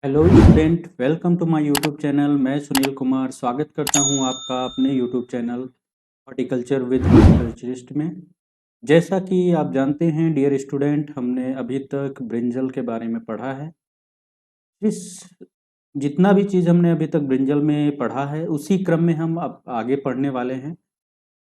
Hello student, welcome to my YouTube channel. मैं सुनील कुमार स्वागत करता हूं आपका अपने YouTube channel horticulture with horticulturist में। जैसा कि आप जानते हैं डियर स्टूडेंट, हमने अभी तक ब्रिंजल के बारे में पढ़ा है। इस जितना भी चीज़ हमने अभी तक ब्रिंजल में पढ़ा है उसी क्रम में हम अब आगे पढ़ने वाले हैं।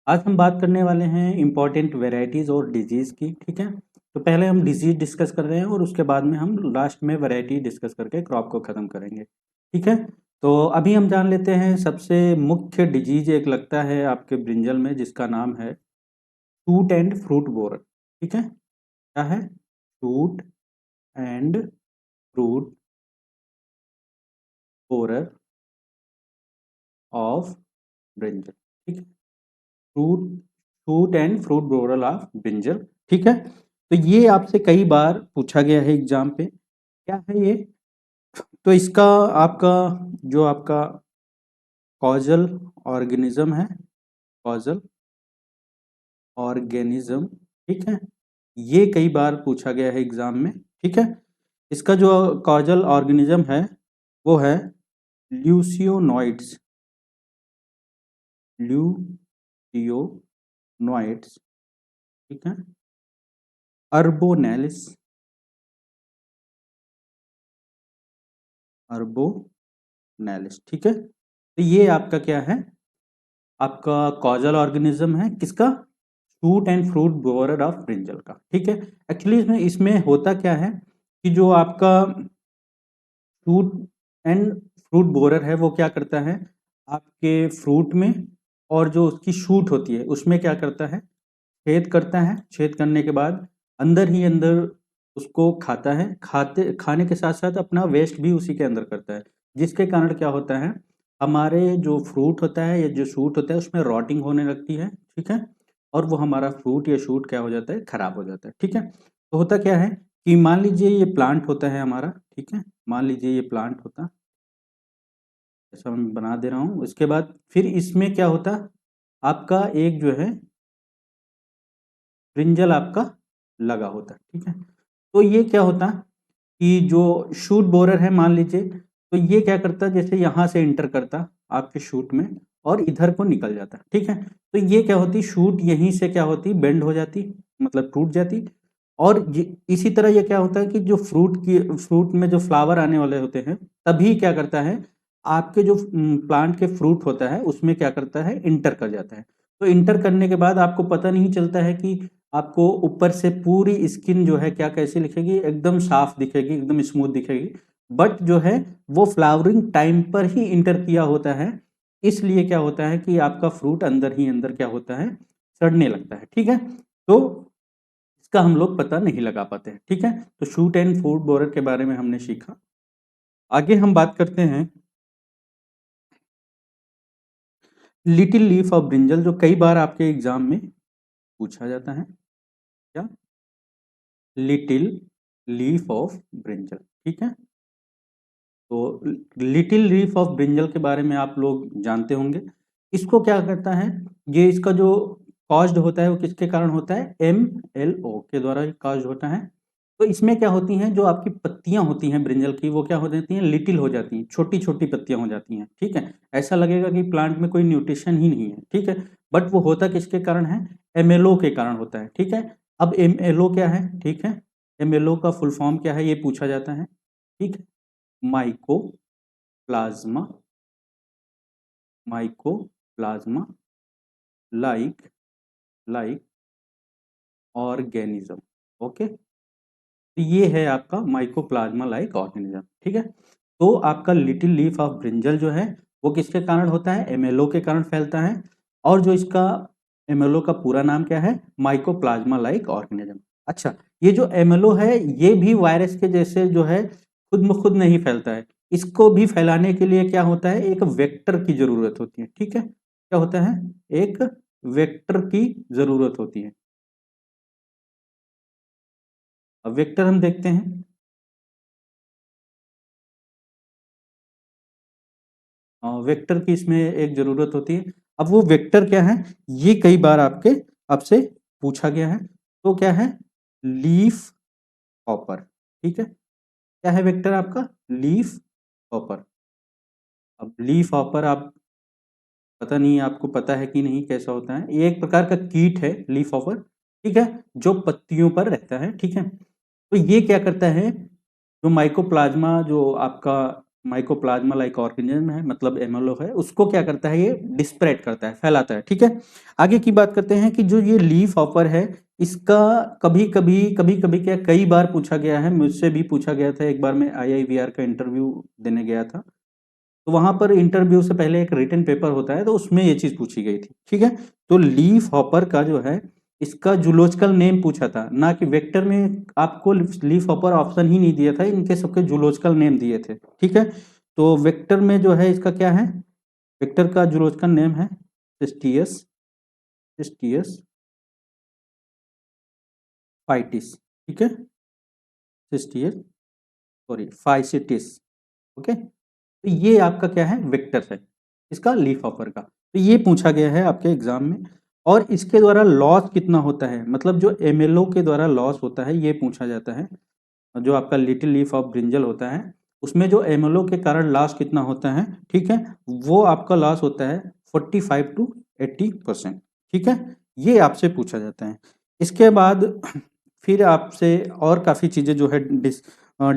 आज हम बात करने वाले हैं इम्पॉर्टेंट वेराइटीज़ और डिजीज़ की। ठीक है, तो पहले हम डिजीज़ डिस्कस कर रहे हैं और उसके बाद में हम लास्ट में वैरायटी डिस्कस करके क्रॉप को ख़त्म करेंगे। ठीक है, तो अभी हम जान लेते हैं सबसे मुख्य डिजीज़ एक लगता है आपके ब्रिंजल में, जिसका नाम है शूट एंड फ्रूट बोरर। ठीक है, क्या है? Shoot and fruit borer of brinjal. ठीक है, fruit shoot and fruit borer of brinjal. ठीक है, तो ये आपसे कई बार पूछा गया है एग्जाम पे। क्या है ये? तो इसका आपका जो आपका कॉजल ऑर्गेनिज्म है, कॉजल ऑर्गेनिज्म, ठीक है, ये कई बार पूछा गया है एग्जाम में। ठीक है, इसका जो कॉजल ऑर्गेनिज्म है वो है ल्यूसियोनॉइड्स, ल्यूसियोनॉइड्स। ठीक है, अर्बोनेलिस, अर्बोनेलिस। ठीक है, तो ये आपका क्या है? आपका कॉजल ऑर्गेनिज्म है किसका? Shoot and fruit borer of brinjal का। ठीक है, एक्चुअली इसमें इसमें होता क्या है कि जो आपका शूट एंड फ्रूट बोरर है वो क्या करता है आपके फ्रूट में, और जो उसकी शूट होती है उसमें क्या करता है? छेद करता है। छेद करने के बाद अंदर ही अंदर उसको खाता है। खाने के साथ साथ अपना वेस्ट भी उसी के अंदर करता है, जिसके कारण क्या होता है, हमारे जो फ्रूट होता है या जो शूट होता है उसमें रॉटिंग होने लगती है। ठीक है, और वो हमारा फ्रूट या शूट क्या हो जाता है? खराब हो जाता है। ठीक है, तो होता क्या है कि मान लीजिए ये प्लांट होता है हमारा। ठीक है, मान लीजिए ये प्लांट होता, ऐसा मैं बना दे रहा हूँ। इसके बाद फिर इसमें क्या होता, आपका एक जो है ब्रिंजल आपका लगा होता है। ठीक है, तो ये क्या होता कि जो शूट बोरर है मान लीजिए, तो ये क्या करता, जैसे यहाँ से इंटर करता आपके शूट में और इधर को निकल जाता। ठीक है, तो ये क्या होती, शूट यहीं से क्या होती, बेंड हो जाती, मतलब टूट जाती। और इसी तरह ये क्या होता है कि जो फ्रूट में जो फ्लावर आने वाले होते हैं, तभी क्या करता है आपके जो प्लांट के फ्रूट होता है उसमें क्या करता है, इंटर कर जाता है। तो इंटर करने के बाद आपको पता नहीं चलता है कि आपको ऊपर से पूरी स्किन जो है क्या कैसी दिखेगी, एकदम साफ दिखेगी, एकदम स्मूथ दिखेगी। बट जो है वो फ्लावरिंग टाइम पर ही इंटर किया होता है, इसलिए क्या होता है कि आपका फ्रूट अंदर ही अंदर क्या होता है, सड़ने लगता है। ठीक है, तो इसका हम लोग पता नहीं लगा पाते हैं। ठीक है, तो शूट एंड फ्रूट बोरर के बारे में हमने सीखा। आगे हम बात करते हैं लिटिल लीफ ऑफ ब्रिंजल, जो कई बार आपके एग्जाम में पूछा जाता है। क्या? Little leaf of brinjal. ठीक है, तो लिटिल लीफ ऑफ ब्रिंजल के बारे में आप लोग जानते होंगे। इसको क्या करता है, ये इसका जो कॉज्ड होता है वो किसके कारण होता है? MLO के द्वारा कॉज्ड होता है। तो इसमें क्या होती हैं, जो आपकी पत्तियां होती हैं ब्रिंजल की, वो क्या हो जाती हैं, लिटिल हो जाती हैं, छोटी छोटी पत्तियां हो जाती हैं। ठीक है, ऐसा लगेगा कि प्लांट में कोई न्यूट्रिशन ही नहीं है। ठीक है, बट वो होता किसके कारण है? MLO के कारण होता है। ठीक है, अब MLO क्या है? ठीक है, MLO का फुल फॉर्म क्या है ये पूछा जाता है। ठीक है, mycoplasma, mycoplasma like like organism. Okay, तो ये है आपका माइकोप्लाज्मा लाइक ऑर्गेनिज्म। ठीक है, तो आपका लिटिल लीफ ऑफ ब्रिंजल जो है वो किसके कारण होता है? MLO के कारण फैलता है। और जो इसका MLO का पूरा नाम क्या है? Mycoplasma like organism. अच्छा, ये जो MLO है ये भी वायरस के जैसे जो है खुद में खुद नहीं फैलता है। इसको भी फैलाने के लिए क्या होता है, एक वेक्टर की जरूरत होती है। ठीक है, क्या होता है? एक वेक्टर की जरूरत होती है। अब वेक्टर हम देखते हैं। वेक्टर की इसमें एक ज़रूरत होती है। अब वो वेक्टर क्या है, ये कई बार आपके आपसे पूछा गया है। तो क्या है? Leaf hopper. ठीक है, क्या है वेक्टर आपका? Leaf hopper. अब लीफ हॉपर आप पता नहीं आपको पता है कि नहीं कैसा होता है, ये एक प्रकार का कीट है लीफ हॉपर, ठीक है, जो पत्तियों पर रहता है, ठीक है। तो ये क्या करता है, जो माइकोप्लाज्मा जो आपका माइकोप्लाज्मा लाइक ऑर्गेनिज्म है, मतलब एमएलओ है, उसको क्या करता है, ये डिस्प्रेड करता है, फैलाता है, ठीक है। आगे की बात करते हैं कि जो ये लीफ हॉपर है, इसका कभी कभी क्या कई बार पूछा गया है, मुझसे भी पूछा गया था, एक बार मैं आईआईवीआर का इंटरव्यू देने गया था, तो वहां पर इंटरव्यू से पहले एक रिटन पेपर होता है, तो उसमें ये चीज पूछी गई थी, ठीक है। तो लीफ हॉपर का जो है, इसका जूलॉजिकल नेम पूछा था, ना कि वेक्टर में आपको लीफ हॉपर ऑप्शन ही नहीं दिया था, इनके सबके जूलॉजिकल नेम दिए थे, ठीक है। तो वेक्टर में जो है इसका क्या है, वेक्टर का जूलॉजिकल नेम है सिस्टियस, सिस्टियस फाइटिस, ठीक है, सिस्टियस, सॉरी फाइसिटिस, ओके। तो ये आपका क्या है, वेक्टर है इसका लीफ हॉपर का, तो ये पूछा गया है आपके एग्जाम में। और इसके द्वारा लॉस कितना होता है, मतलब जो एमएलओ के द्वारा लॉस होता है ये पूछा जाता है। जो आपका लिटिल लीफ ऑफ ब्रिंजल होता है, उसमें जो एमएलओ के कारण लॉस कितना होता है, ठीक है, वो आपका लॉस होता है 45 to 80%, ठीक है। ये आपसे पूछा जाता है। इसके बाद फिर आपसे और काफ़ी चीज़ें जो है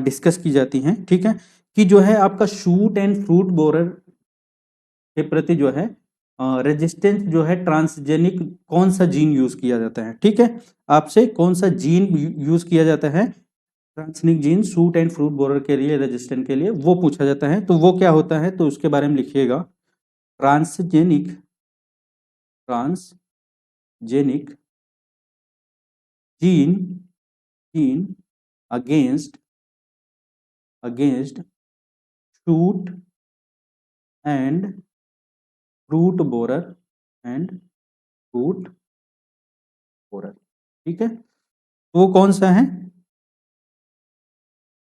डिस्कस की जाती हैं, ठीक है, कि जो है आपका शूट एंड फ्रूट बोरर के प्रति जो है रेजिस्टेंस जो है ट्रांसजेनिक कौन सा जीन यूज किया जाता है, ठीक है। आपसे कौन सा जीन यूज किया जाता है transgenic gene shoot and fruit borer के लिए, रेजिस्टेंट के लिए, वो पूछा जाता है। तो वो क्या होता है, तो उसके बारे में लिखिएगा, transgenic, transgenic gene, gene against, against shoot and fruit borer, and fruit borer, ठीक है। तो वो कौन सा है,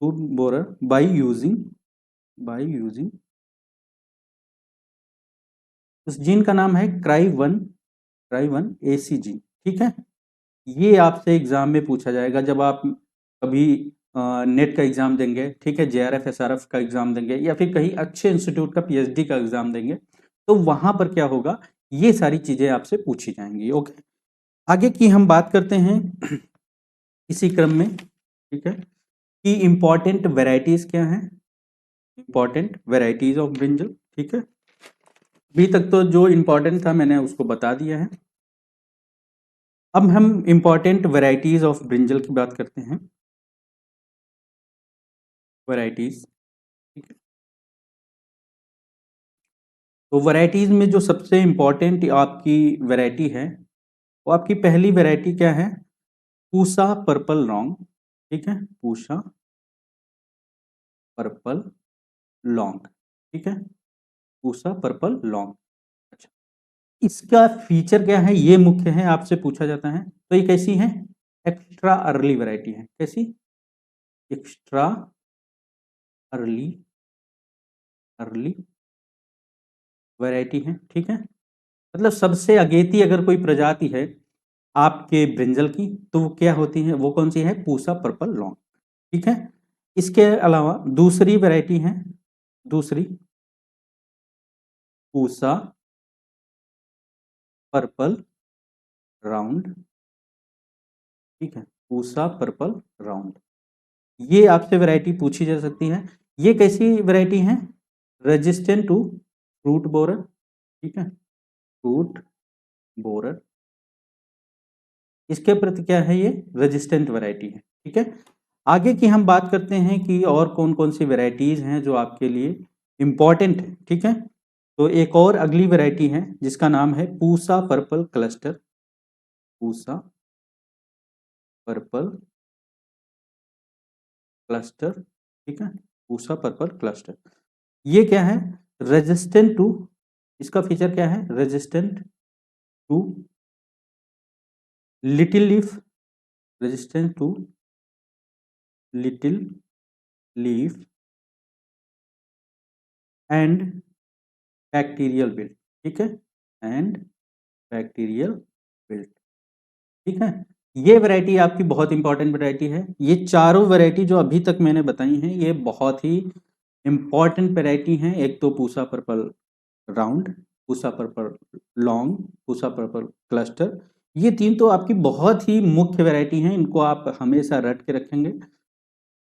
fruit borer by using, by using, उस जीन का नाम है क्राई वन एसी जीन, ठीक है। ये आपसे एग्जाम में पूछा जाएगा जब आप कभी नेट का एग्जाम देंगे, ठीक है, जेआरएफ एसआरएफ का एग्जाम देंगे, या फिर कहीं अच्छे इंस्टीट्यूट का पीएचडी का एग्जाम देंगे, तो वहां पर क्या होगा, ये सारी चीजें आपसे पूछी जाएंगी, ओके। आगे की हम बात करते हैं इसी क्रम में, ठीक है, कि इंपॉर्टेंट वेराइटीज क्या हैं, इंपॉर्टेंट वेराइटीज ऑफ ब्रिंजल, ठीक है। अभी तक तो जो इंपॉर्टेंट था मैंने उसको बता दिया है। अब हम इंपॉर्टेंट वेराइटीज ऑफ ब्रिंजल की बात करते हैं, वेराइटीज, ठीक है। तो वैरायटीज में जो सबसे इंपॉर्टेंट आपकी वैरायटी है, वो आपकी पहली वैरायटी क्या है, पूसा पर्पल लॉन्ग, ठीक है, पूसा पर्पल लॉन्ग, ठीक है, पूसा पर्पल लॉन्ग। अच्छा, इसका फीचर क्या है, ये मुख्य है, आपसे पूछा जाता है। तो ये कैसी है, एक्स्ट्रा अर्ली वैरायटी है, कैसी, एक्स्ट्रा अर्ली, अर्ली वैरायटी है, ठीक है। मतलब सबसे अगेती अगर कोई प्रजाति है आपके ब्रिंजल की, तो वो क्या होती है, वो कौन सी है, पूसा पर्पल लॉन्ग, ठीक है। इसके अलावा दूसरी वैरायटी है, दूसरी पूसा पर्पल राउंड, ठीक है, पूसा पर्पल राउंड। ये आपसे वैरायटी पूछी जा सकती है। ये कैसी वैरायटी है, रेजिस्टेंट टू फ्रूट बोरर, ठीक है, फ्रूट बोरर, इसके प्रति क्या है, ये रेजिस्टेंट वैरायटी है, ठीक है। आगे की हम बात करते हैं कि और कौन कौन सी वैरायटीज हैं जो आपके लिए इंपॉर्टेंट है, ठीक है। तो एक और अगली वैरायटी है जिसका नाम है Pusa purple cluster, Pusa purple cluster, ठीक है, पूसा पर्पल क्लस्टर। ये क्या है, रेजिस्टेंट टू, इसका फीचर क्या है, resistant to little leaf, resistant to little leaf and bacterial blight, ठीक है, एंड बैक्टीरियल बिल्ड, ठीक है। ये वैरायटी आपकी बहुत इंपॉर्टेंट वैरायटी है। ये चारों वैरायटी जो अभी तक मैंने बताई हैं, ये बहुत ही इंपॉर्टेंट वैरायटी हैं, एक तो Pusa purple round, Pusa purple long, Pusa purple cluster. ये 3 तो आपकी बहुत ही मुख्य वैरायटी हैं, इनको आप हमेशा रट के रखेंगे।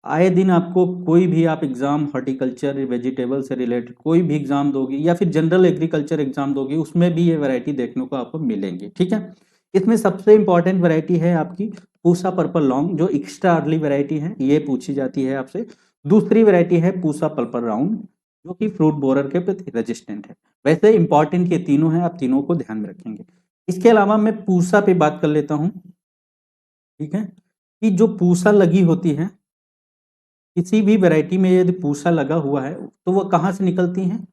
आए दिन आपको कोई भी आप एग्जाम हॉर्टिकल्चर वेजिटेबल से रिलेटेड कोई भी एग्जाम दोगे या फिर जनरल एग्रीकल्चर एग्जाम दोगे, उसमें भी ये वैरायटी देखने को आपको मिलेंगी, ठीक है। इसमें सबसे इंपॉर्टेंट वैरायटी है आपकी पूसा पर्पल लॉन्ग, जो एक्स्ट्रा अर्ली वैरायटी है, ये पूछी जाती है आपसे। दूसरी वैरायटी है पूसा पर्पल राउंड, जो कि फ्रूट बोरर के प्रति रेजिस्टेंट है। वैसे इंपॉर्टेंट ये तीनों हैं, आप तीनों को ध्यान में रखेंगे। इसके अलावा मैं पूसा पे बात कर लेता हूँ, ठीक है, कि जो पूसा लगी होती है किसी भी वैरायटी में, यदि पूसा लगा हुआ है तो वो कहाँ से निकलती हैं,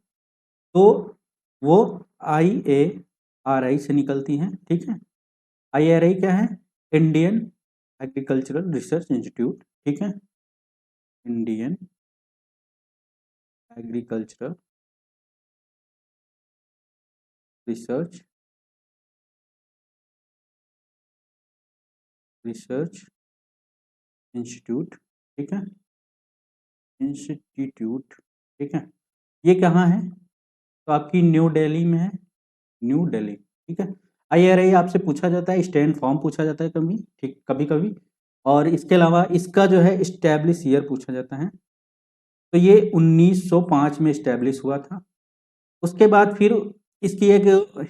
तो वो IARI से निकलती हैं, ठीक है। IARI क्या है? इंडियन एग्रीकल्चरल रिसर्च इंस्टीट्यूट, ठीक है, इंडियन एग्रीकल्चरल रिसर्च इंस्टीट्यूट, ठीक है, इंस्टीट्यूट, ठीक है। ये कहाँ है? तो आपकी न्यू दिल्ली में है, न्यू दिल्ली, ठीक है। IRI आपसे पूछा जाता है, स्टैंड फॉर्म पूछा जाता है कभी, ठीक, कभी कभी। और इसके अलावा इसका जो है इस्टेब्लिश ईयर पूछा जाता है, तो ये 1905 में इस्टेब्लिश हुआ था। उसके बाद फिर इसकी एक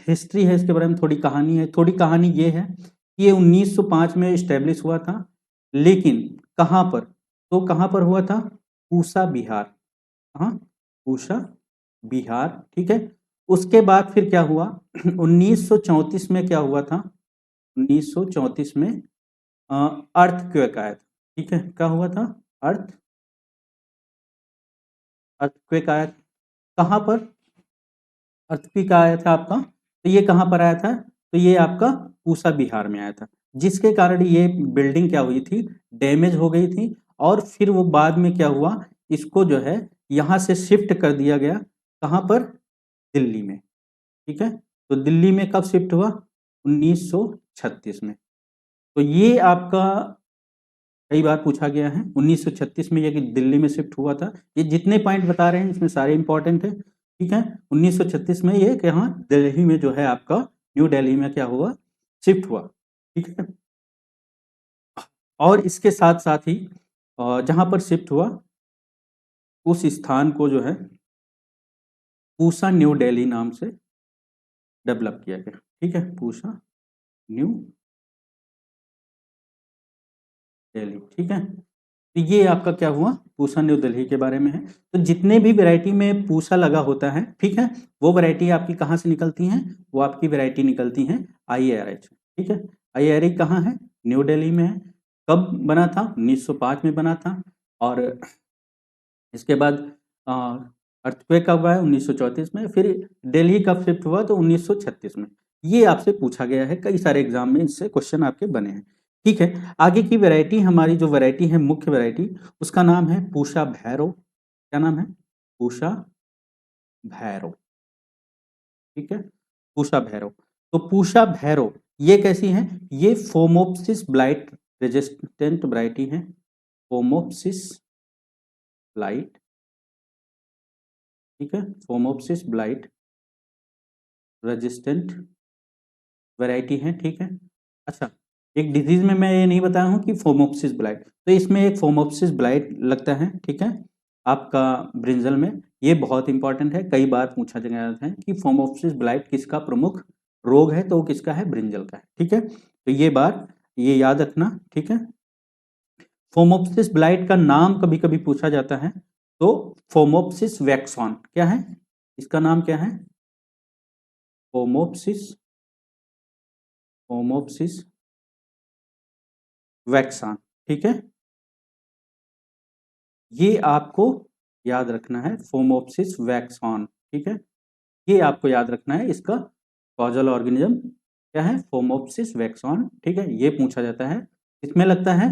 हिस्ट्री है, इसके बारे में थोड़ी कहानी है। थोड़ी कहानी ये है कि ये 1905 में इस्टेब्लिश हुआ था, लेकिन कहाँ पर? तो कहाँ पर हुआ था? पूसा बिहार, हाँ, पूसा बिहार, ठीक है। उसके बाद फिर क्या हुआ? 1934 में क्या हुआ था? 1934 में अर्थक्वेक आया था, ठीक है। क्या हुआ था? अर्थक्वेक आया था। कहाँ पर अर्थक्वेक आया था आपका? तो ये कहाँ पर आया था? तो ये आपका पूसा बिहार में आया था, जिसके कारण ये बिल्डिंग क्या हुई थी? डैमेज हो गई थी। और फिर वो बाद में क्या हुआ? इसको जो है यहाँ से शिफ्ट कर दिया गया, कहाँ पर? दिल्ली में, ठीक है। तो दिल्ली में कब शिफ्ट हुआ? 1936 में। तो ये आपका कई बार पूछा गया है, 1936 में ये कि दिल्ली में शिफ्ट हुआ था। ये जितने पॉइंट बता रहे हैं इसमें सारे इंपॉर्टेंट है, ठीक है। 1936 में ये यहाँ दिल्ली में जो है आपका न्यू दिल्ली में क्या हुआ? शिफ्ट हुआ, ठीक है। और इसके साथ साथ ही जहाँ पर शिफ्ट हुआ उस स्थान को जो है पूसा न्यू दिल्ली नाम से डेवलप किया गया, ठीक है, पूसा न्यू दिल्ली, ठीक है। तो ये आपका क्या हुआ? पूसा न्यू दिल्ली के बारे में है। तो जितने भी वैरायटी में पूसा लगा होता है, ठीक है, वो वैरायटी आपकी कहाँ से निकलती हैं? वो आपकी वैरायटी निकलती हैं IARI से, ठीक है। IARI कहाँ है? न्यू दिल्ली में है। कब बना था? 1905 में बना था। और इसके बाद अर्थक्वेक कब हुआ है? 1934 में। फिर दिल्ली कब शिफ्ट हुआ? तो 1936 में। ये आपसे पूछा गया है, कई सारे एग्जाम में इससे क्वेश्चन आपके बने हैं, ठीक है। आगे की वैरायटी, हमारी जो वैरायटी है मुख्य वैरायटी, उसका नाम है पूसा भैरव। क्या नाम है? पूसा भैरव, ठीक है, पूसा भैरव। तो पूसा भैरव ये कैसी है? ये फोमोप्सिस ब्लाइट रेजिस्टेंट वैरायटी है, फोमोप्सिस ब्लाइट, ठीक है, फोमोप्सिस ब्लाइट रेजिस्टेंट वैरायटी है, ठीक है। अच्छा, एक डिजीज में मैं ये नहीं बताया हूँ कि फोमोप्सिस ब्लाइट, तो इसमें एक फोमोप्सिस ब्लाइट लगता है, ठीक है, आपका ब्रिंजल में। ये बहुत इंपॉर्टेंट है, कई बार पूछा गया है कि फोमोप्सिस ब्लाइट किसका प्रमुख रोग है, तो वो किसका है? ब्रिंजल का है, ठीक है। तो ये बात ये याद रखना, ठीक है। फोमोप्सिस ब्लाइट का नाम कभी कभी पूछा जाता है, तो फोमोप्सिस वैक्सॉन क्या है? इसका नाम क्या है? फोमोप्सिस फोमोप्सिस वैक्सान, ठीक है। ये आपको याद रखना है, फोमोप्सिस वैक्सॉन, ठीक है। ये आपको याद रखना है, इसका कॉजल ऑर्गेनिज्म क्या है? फोमोप्सिस वैक्सॉन, ठीक है। ये पूछा जाता है, इसमें लगता है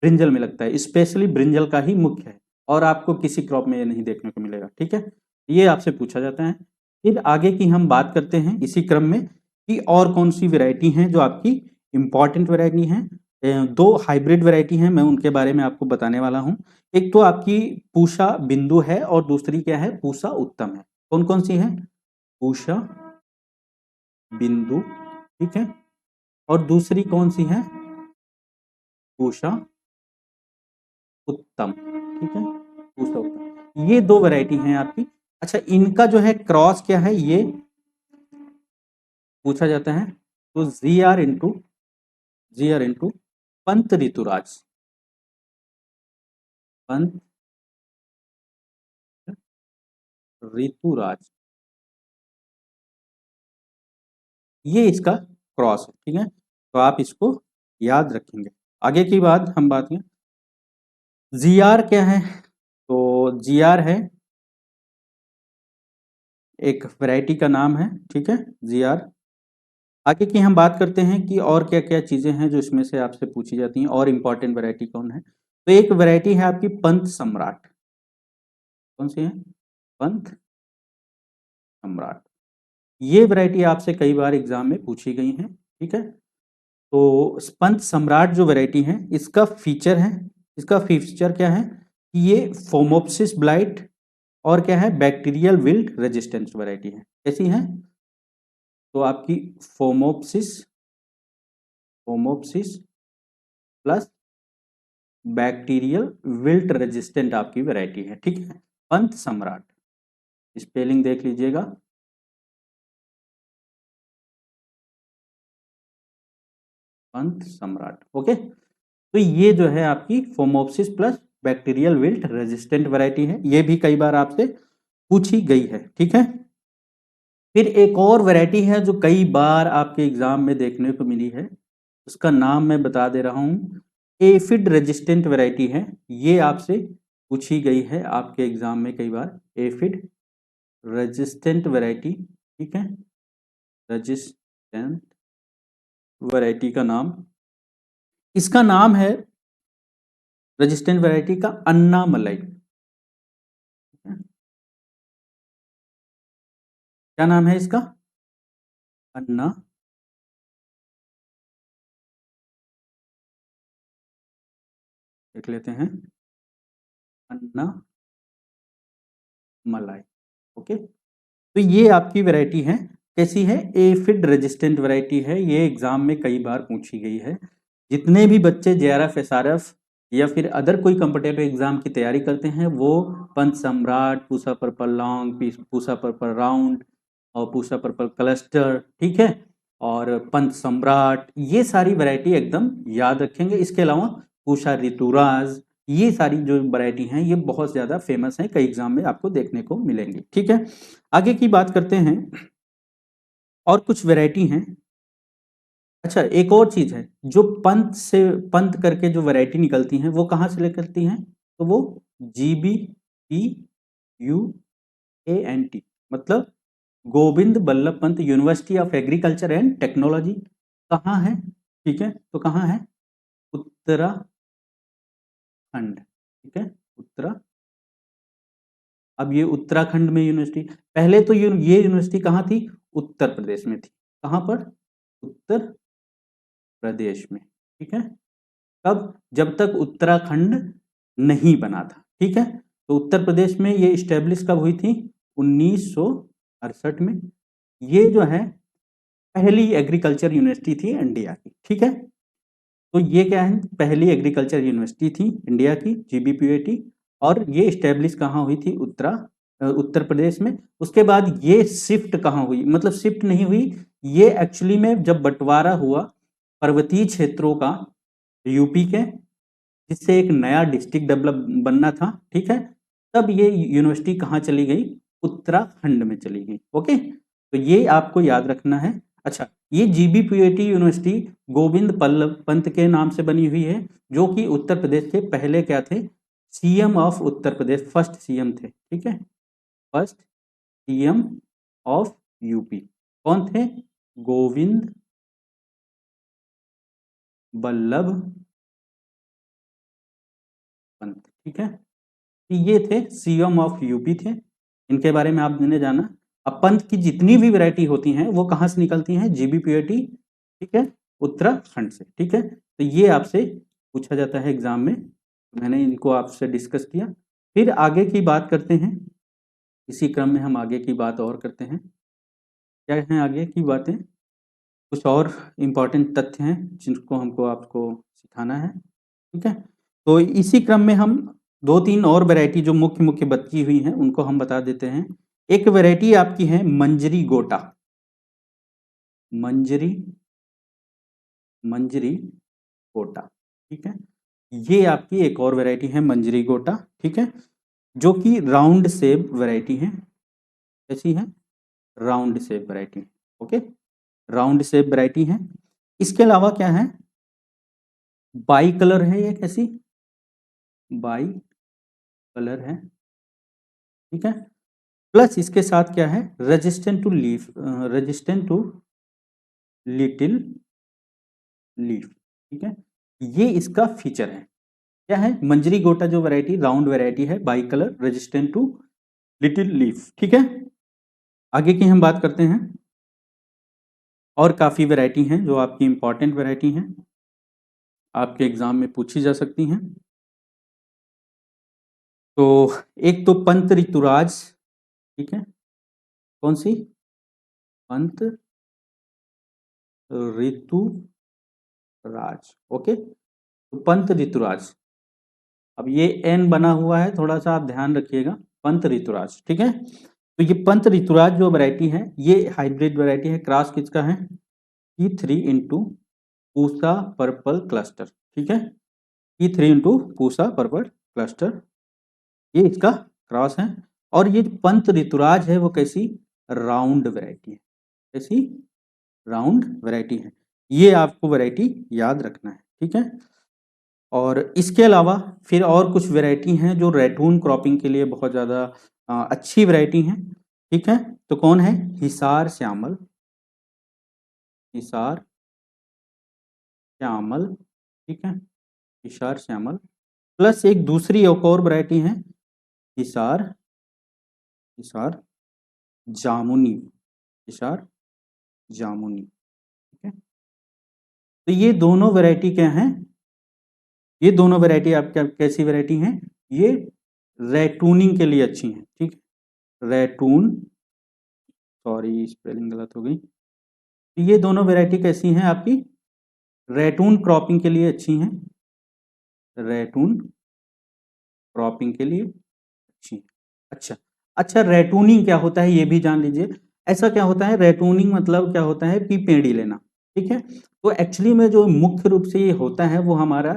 ब्रिंजल में लगता है, स्पेशली ब्रिंजल का ही मुख्य है, और आपको किसी क्रॉप में ये नहीं देखने को मिलेगा, ठीक है। ये आपसे पूछा जाता है। फिर आगे की हम बात करते हैं इसी क्रम में कि और कौन सी वेराइटी हैं जो आपकी इंपॉर्टेंट वेराइटी हैं। दो हाइब्रिड वैरायटी हैं, मैं उनके बारे में आपको बताने वाला हूं। एक तो आपकी पूषा बिंदु है और दूसरी क्या है, पूषा उत्तम है। कौन कौन सी है, पूषा बिंदु, ठीक है, और दूसरी कौन सी है, पूषा उत्तम, ठीक है, पूषा उत्तम। ये दो वैरायटी हैं आपकी। अच्छा, इनका जो है क्रॉस क्या है, ये पूछा जाता है। तो जी आर इंटू पंत ऋतुराज, पंत ऋतुराज, ये इसका क्रॉस है, ठीक है। तो आप इसको याद रखेंगे। आगे की बात हम बात करें, जी आर क्या है, तो जी आर है एक वैरायटी का नाम है, ठीक है, जी आर। आगे की हम बात करते हैं कि और क्या क्या चीजें हैं जो इसमें से आपसे पूछी जाती हैं, और इम्पोर्टेंट वैरायटी कौन है। तो एक वैरायटी है आपकी पंत सम्राट। कौन सी है, पंत सम्राट। ये वैरायटी आपसे कई बार एग्जाम में पूछी गई है, ठीक है। तो पंत सम्राट जो वैरायटी है, इसका फीचर है, इसका फीचर क्या है कि ये फोमोप्सिस ब्लाइट और क्या है, बैक्टीरियल विल्ट रेजिस्टेंस वैरायटी है। कैसी है, तो आपकी phomopsis, phomopsis plus bacterial wilt resistant आपकी वैरायटी है, ठीक है। पंत सम्राट, स्पेलिंग देख लीजिएगा, पंत सम्राट, ओके। तो ये जो है आपकी phomopsis plus bacterial wilt resistant variety है, ये भी कई बार आपसे पूछी गई है, ठीक है। फिर एक और वैरायटी है जो कई बार आपके एग्जाम में देखने को मिली है, उसका नाम मैं बता दे रहा हूं, एफिड रेजिस्टेंट वैरायटी है। ये आपसे पूछी गई है आपके एग्जाम में कई बार, एफिड रेजिस्टेंट वैरायटी, ठीक है, रेजिस्टेंट वैरायटी का नाम, इसका नाम है रेजिस्टेंट वैरायटी का अन्ना मलाई। क्या नाम है इसका, अन्ना, देख लेते हैं, अन्ना मलाई, ओके। तो ये आपकी वैरायटी है, कैसी है, एफिड रेजिस्टेंट वैरायटी है। ये एग्जाम में कई बार पूछी गई है। जितने भी बच्चे जेआरएफ एसआरएफ या फिर अदर कोई कॉम्पिटेटिव एग्जाम की तैयारी करते हैं, वो पंच सम्राट, Pusa purple long, Pusa purple round और पूसा पर्पल क्लस्टर, ठीक है, और पंच सम्राट, ये सारी वैरायटी एकदम याद रखेंगे। इसके अलावा पूषा ऋतुराज, ये सारी जो वैरायटी हैं ये बहुत ज़्यादा फेमस हैं, कई एग्जाम में आपको देखने को मिलेंगी, ठीक है। आगे की बात करते हैं, और कुछ वैरायटी हैं। अच्छा, एक और चीज है, जो पंत से, पंत करके जो वैरायटी निकलती हैं वो कहाँ से निकलती हैं, तो वो GBPUANT, मतलब Govind Ballabh Pant university of agriculture and technology. कहाँ है, ठीक है, तो कहाँ है, उत्तराखंड, ठीक है, उत्तरा। अब ये उत्तराखंड में यूनिवर्सिटी, पहले तो ये यूनिवर्सिटी कहाँ थी, उत्तर प्रदेश में थी। कहाँ पर, उत्तर प्रदेश में, ठीक है। कब, जब तक उत्तराखंड नहीं बना था, ठीक है। तो उत्तर प्रदेश में ये स्टैब्लिश कब हुई थी, 1968 में। ये जो है पहली एग्रीकल्चर यूनिवर्सिटी थी इंडिया की, ठीक है। तो ये क्या है, पहली एग्रीकल्चर यूनिवर्सिटी थी इंडिया की, GBPUAT, और ये स्टैब्लिश कहाँ हुई थी, उत्तर प्रदेश में। उसके बाद ये शिफ्ट कहाँ हुई, मतलब शिफ्ट नहीं हुई, ये एक्चुअली में जब बंटवारा हुआ पर्वतीय क्षेत्रों का यूपी के, जिससे एक नया डिस्ट्रिक्ट डेवलप बनना था, ठीक है, तब ये यूनिवर्सिटी कहाँ चली गई, उत्तराखंड में चली गई, ओके। तो ये आपको याद रखना है। अच्छा, ये GBPUAT यूनिवर्सिटी गोविंद बल्लभ पंत के नाम से बनी हुई है, जो कि उत्तर प्रदेश के पहले क्या थे, CM of Uttar Pradesh, first CM थे, ठीक है, फर्स्ट CM ऑफ यूपी। कौन थे, गोविंद बल्लभ पंत, ठीक है। ये थे CM ऑफ यूपी थे, इनके बारे में आपने जाना। अब पंत की जितनी भी वैरायटी होती हैं वो कहाँ से निकलती हैं, GBPUAT, ठीक है, उत्तराखंड से, ठीक है। तो ये आपसे पूछा जाता है एग्जाम में, मैंने इनको आपसे डिस्कस किया। फिर आगे की बात करते हैं, इसी क्रम में हम आगे की बात और करते हैं। क्या हैं आगे की बातें, कुछ और इम्पोर्टेंट तथ्य हैं जिनको हमको आपको सिखाना है, ठीक है। तो इसी क्रम में हम 2-3 और वैरायटी जो मुख्य मुख्य बची हुई हैं उनको हम बता देते हैं। एक वैरायटी आपकी है मंजरी गोटा, मंजरी मंजरी गोटा, ठीक है। ये आपकी एक और वैरायटी है मंजरी गोटा, ठीक है, जो कि राउंड शेप वैरायटी है। कैसी है? Round shape variety, okay, round shape variety है। इसके अलावा क्या है, बाई कलर है, ये कैसी बाई कलर है, ठीक है। प्लस इसके साथ क्या है, resistant to leaf, resistant to little leaf, ठीक है। ये इसका फीचर है। क्या है, मंजरी गोटा जो वैरायटी राउंड वैरायटी है, bicolour, resistant to little leaf, ठीक है। आगे की हम बात करते हैं, और काफ़ी वैरायटी हैं जो आपकी इंपॉर्टेंट वैरायटी हैं, आपके एग्जाम में पूछी जा सकती हैं। तो एक तो पंत ऋतुराज, ठीक है, कौन सी, पंत ऋतुराज, ओके। तो पंत ऋतुराज, अब ये एन बना हुआ है, थोड़ा सा आप ध्यान रखिएगा, पंत ऋतुराज, ठीक है। तो ये पंत ऋतुराज जो वैरायटी है, ये हाइब्रिड वैरायटी है। क्रॉस किसका है, P3 into Pusa purple cluster, ठीक है, P3 into Pusa purple cluster, ये इसका क्रॉस है। और ये पंत ऋतुराज है वो कैसी, राउंड वैरायटी है, कैसी, राउंड वैरायटी है। ये आपको वैरायटी याद रखना है, ठीक है। और इसके अलावा फिर और कुछ वैरायटी हैं जो रैटून क्रॉपिंग के लिए बहुत ज़्यादा अच्छी वैरायटी हैं, ठीक है। तो कौन है, हिसार श्यामल, हिसार श्यामल, ठीक है, हिसार श्यामल। प्लस एक दूसरी एक और वैरायटी है, हिसार हिसार जामुनी, हिसार जामुनी, ठीक है। तो ये दोनों वैरायटी क्या हैं, ये दोनों वैरायटी आपके कैसी वैरायटी हैं, ये रैटूनिंग के लिए अच्छी हैं, ठीक है, रैटून, सॉरी स्पेलिंग गलत हो गई। ये दोनों वैरायटी कैसी हैं आपकी, रैटून क्रॉपिंग के लिए अच्छी हैं, रैटून क्रॉपिंग के लिए अच्छी। अच्छा, अच्छा, रैटूनिंग क्या होता है ये भी जान लीजिए। ऐसा क्या होता है, रैटूनिंग मतलब क्या होता है कि पेड़ी लेना, ठीक है। तो एक्चुअली में जो मुख्य रूप से ये होता है वो हमारा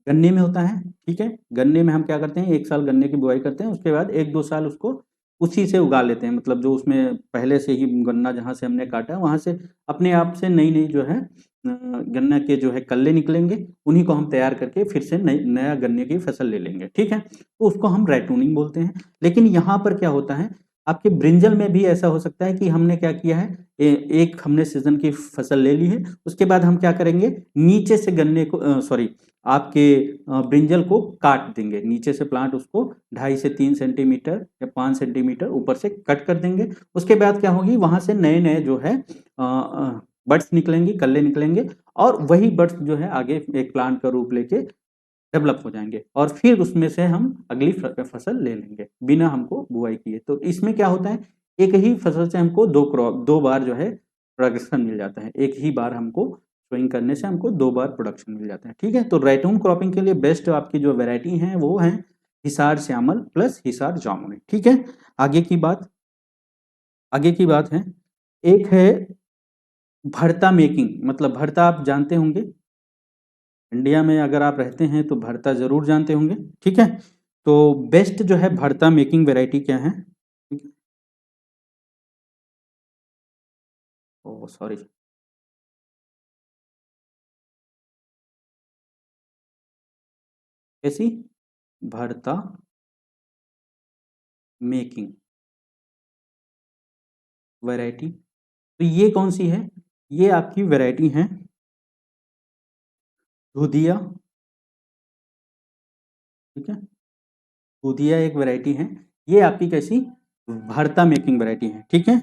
गन्ने में होता है, ठीक है। गन्ने में हम क्या करते हैं, 1 साल गन्ने की बुआई करते हैं, उसके बाद 1-2 साल उसको उसी से उगा लेते हैं, मतलब जो उसमें पहले से ही गन्ना जहाँ से हमने काटा है वहाँ से अपने आप से नई नई जो है गन्ना के जो है कल्ले निकलेंगे, उन्हीं को हम तैयार करके फिर से नया गन्ने की फसल ले लेंगे, ठीक है। तो उसको हम रैटूनिंग बोलते हैं। लेकिन यहाँ पर क्या होता है, आपके ब्रिंजल में भी ऐसा हो सकता है कि हमने क्या किया है, एक हमने सीजन की फसल ले ली है, उसके बाद हम क्या करेंगे, नीचे से गन्ने को सॉरी आपके ब्रिंजल को काट देंगे, नीचे से प्लांट उसको 2.5 से 3 सेंटीमीटर या 5 सेंटीमीटर ऊपर से कट कर देंगे। उसके बाद क्या होगी, वहां से नए नए जो है बड्स निकलेंगी, कल्ले निकलेंगे, और वही बड्स जो है आगे एक प्लांट का रूप लेके डेवलप हो जाएंगे, और फिर उसमें से हम अगली फसल ले लेंगे बिना हमको बुआई किए। तो इसमें क्या होता है, एक ही फसल से हमको दो बार जो है प्रोडक्शन मिल जाता है, एक ही बार हमको सोइंग करने से हमको 2 बार प्रोडक्शन मिल जाता है, ठीक है। तो रैटून क्रॉपिंग के लिए बेस्ट आपकी जो वैरायटी हैं वो हैं हिसार श्यामल प्लस हिसार जामुनी, ठीक है। आगे की बात, आगे की बात है, एक है भरता मेकिंग, मतलब भरता आप जानते होंगे, इंडिया में अगर आप रहते हैं तो भरता ज़रूर जानते होंगे, ठीक है। तो बेस्ट जो है भरता मेकिंग वैरायटी क्या है, ठीक है? ओह सॉरी, कैसी, भरता मेकिंग वैरायटी, तो ये कौन सी है, ये आपकी वैरायटी है दूधिया, ठीक है, दूधिया एक वैरायटी है, ये आपकी कैसी भरता मेकिंग वैरायटी है, ठीक है।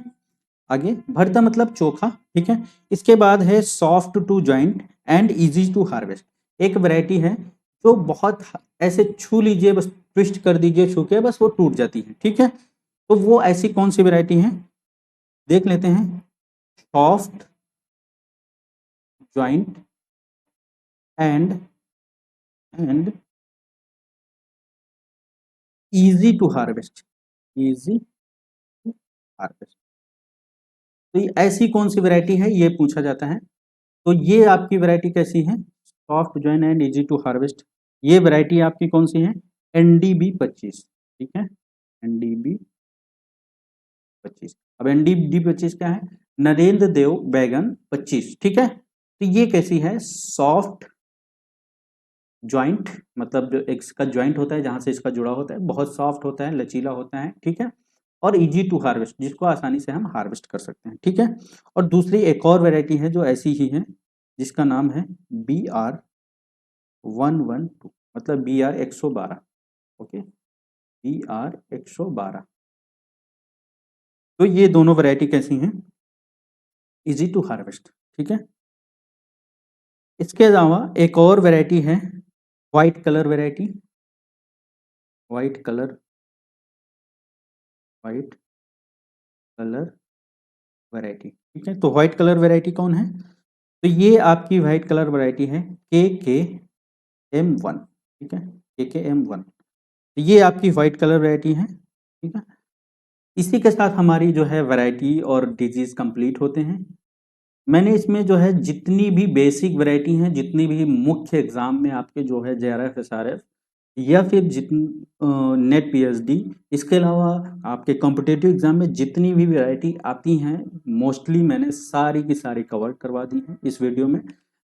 आगे भरता मतलब चोखा, ठीक है। इसके बाद है soft to joint and easy to harvest. एक वैरायटी है जो बहुत ऐसे छू लीजिए, बस ट्विस्ट कर दीजिए छू के, बस वो टूट जाती है, ठीक है। तो वो ऐसी कौन सी वैरायटी है, देख लेते हैं। Soft joint and easy to harvest, easy to harvest. तो ये ऐसी कौन सी वैरायटी है, ये पूछा जाता है। तो ये आपकी वैरायटी कैसी है, soft join and easy to harvest. ये वैरायटी आपकी कौन सी है, NDB 25, ठीक है, NDB 25। अब NDB 25 क्या है, नरेंद्र देव बैगन 25, ठीक है। तो ये कैसी है, सॉफ्ट जॉइंट, मतलब जो इसका जॉइंट होता है जहां से इसका जुड़ा होता है बहुत सॉफ्ट होता है, लचीला होता है, ठीक है। और इजी टू हार्वेस्ट, जिसको आसानी से हम हार्वेस्ट कर सकते हैं, ठीक है। और दूसरी एक और वैरायटी है जो ऐसी ही है, जिसका नाम है BR112, मतलब BR 112, ओके, BR 112। तो ये दोनों वैरायटी कैसी हैं, इजी टू हार्वेस्ट, ठीक है। इसके अलावा एक और वैरायटी है white colour variety, white colour variety, ठीक है। तो व्हाइट कलर वैरायटी कौन है, तो ये आपकी व्हाइट कलर वैरायटी है KKM1, ठीक है, KKM1। ये आपकी व्हाइट कलर वैरायटी है, ठीक है। इसी के साथ हमारी जो है वैरायटी और डिजीज कंप्लीट होते हैं। मैंने इसमें जो है जितनी भी बेसिक वैरायटी हैं, जितनी भी मुख्य एग्जाम में आपके जो है JRF SRF या फिर नेट PhD, इसके अलावा आपके कॉम्पिटेटिव एग्जाम में जितनी भी वैरायटी आती हैं, मोस्टली मैंने सारी की सारी कवर करवा दी हैं इस वीडियो में।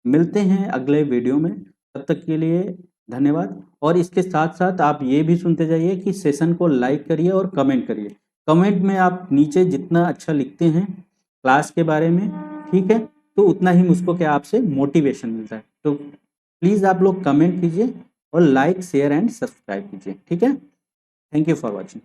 मिलते हैं अगले वीडियो में, तब तक के लिए धन्यवाद। और इसके साथ साथ आप ये भी सुनते जाइए कि सेशन को लाइक करिए और कमेंट करिए। कमेंट में आप नीचे जितना अच्छा लिखते हैं क्लास के बारे में, ठीक है, तो उतना ही मुझको क्या आपसे मोटिवेशन मिलता है। तो प्लीज़ आप लोग कमेंट कीजिए और लाइक शेयर एंड सब्सक्राइब कीजिए, ठीक है। Thank you for watching.